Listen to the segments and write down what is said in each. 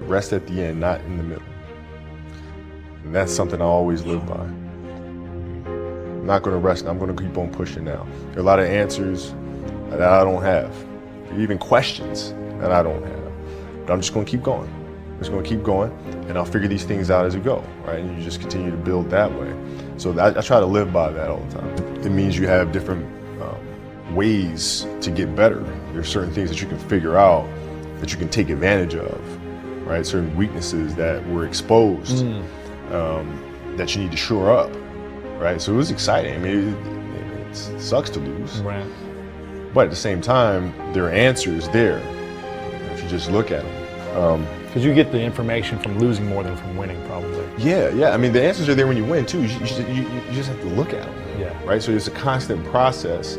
Rest at the end, not in the middle. And that's something I always live by. I'm not gonna rest, I'm gonna keep on pushing now. There are a lot of answers that I don't have, even questions that I don't have. But I'm just gonna keep going. I'm just gonna keep going, and I'll figure these things out as we go, right? And you just continue to build that way. So I try to live by that all the time. It means you have different ways to get better. There's certain things that you can figure out that you can take advantage of, right? Certain weaknesses that were exposed that you need to shore up, right? So it was exciting. I mean, it sucks to lose, right? But at the same time, there are answers there if you just look at them. Because you get the information from losing more than from winning, probably. Yeah. I mean, the answers are there when you win too. You just have to look at them, yeah. Right? So it's a constant process.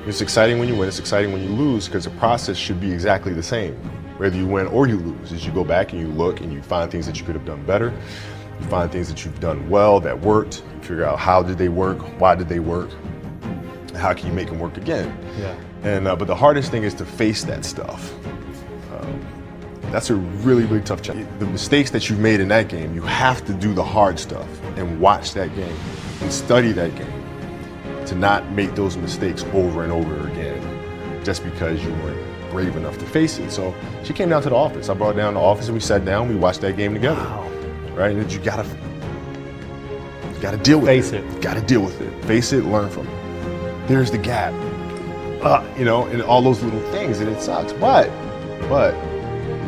It's exciting when you win, it's exciting when you lose, because the process should be exactly the same, whether you win or you lose. As you go back and you look and you find things that you could have done better, you find things that you've done well that worked, you figure out how did they work, why did they work, how can you make them work again? Yeah. And but the hardest thing is to face that stuff. That's a really, really tough challenge. The mistakes that you've made in that game, you have to do the hard stuff and watch that game and study that game to not make those mistakes over and over again just because you weren't brave enough to face it. So she came down to the office. I brought her down to the office and we sat down, we watched that game together. Wow. Right? And you gotta deal with Face it. it. You gotta deal with it. Face it, learn from it. There's the gap. You know, and all those little things, and it sucks. But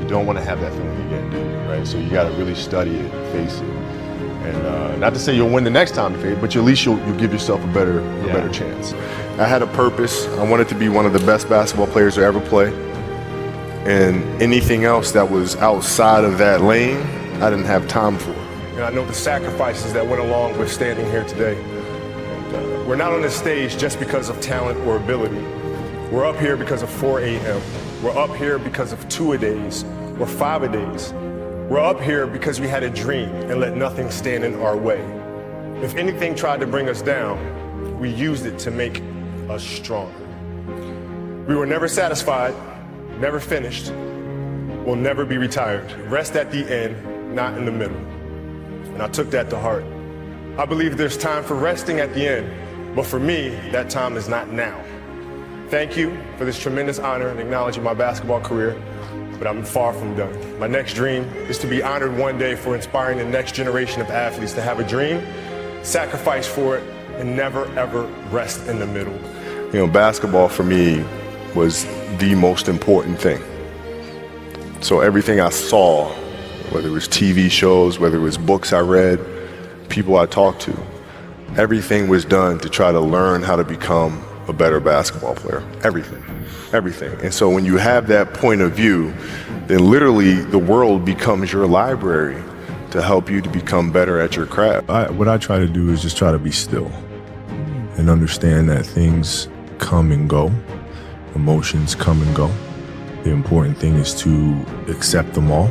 you don't want to have that feeling again, do you? Right? So you gotta really study it, face it. And not to say you'll win the next time you face, but at least you'll give yourself a better chance. I had a purpose. I wanted to be one of the best basketball players to ever play. And anything else that was outside of that lane, I didn't have time for. And I know the sacrifices that went along with standing here today. And, we're not on this stage just because of talent or ability. We're up here because of 4 a.m. We're up here because of 2-a-days or 5-a-days. We're up here because we had a dream and let nothing stand in our way. If anything tried to bring us down, we used it to make us stronger. We were never satisfied, never finished, will never be retired. Rest at the end, not in the middle. And I took that to heart. I believe there's time for resting at the end, but for me, that time is not now. Thank you for this tremendous honor and acknowledging my basketball career, but I'm far from done. My next dream is to be honored one day for inspiring the next generation of athletes to have a dream, sacrifice for it, and never ever rest in the middle. You know, basketball for me was the most important thing. So everything I saw, whether it was TV shows, whether it was books I read, people I talked to, everything was done to try to learn how to become a better basketball player. Everything. And so when you have that point of view, then literally the world becomes your library to help you to become better at your craft. What I try to do is just try to be still and understand that things come and go, emotions come and go. The important thing is to accept them all,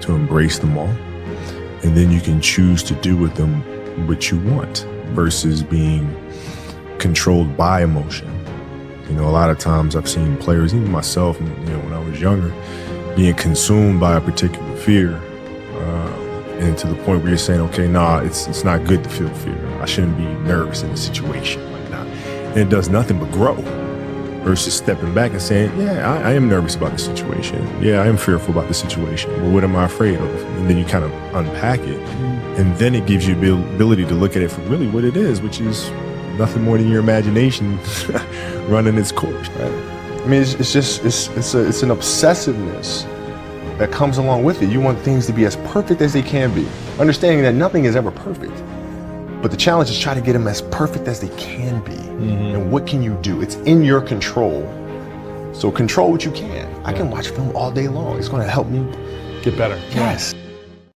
to embrace them all, and then you can choose to do with them what you want versus being controlled by emotion. You know, a lot of times I've seen players, even myself, you know, when I was younger, being consumed by a particular fear, and to the point where you're saying, okay, nah, it's not good to feel fear. I shouldn't be nervous in a situation like that. And it does nothing but grow. Versus stepping back and saying, yeah, I am nervous about the situation. Yeah, I am fearful about the situation. Well, what am I afraid of? And then you kind of unpack it. And then it gives you the ability to look at it for really what it is, which is nothing more than your imagination running its course, right? I mean, it's an obsessiveness that comes along with it. You want things to be as perfect as they can be, understanding that nothing is ever perfect. But the challenge is try to get them as perfect as they can be. And what can you do? It's in your control. So control what you can. I can watch film all day long. It's going to help me get better. Yes.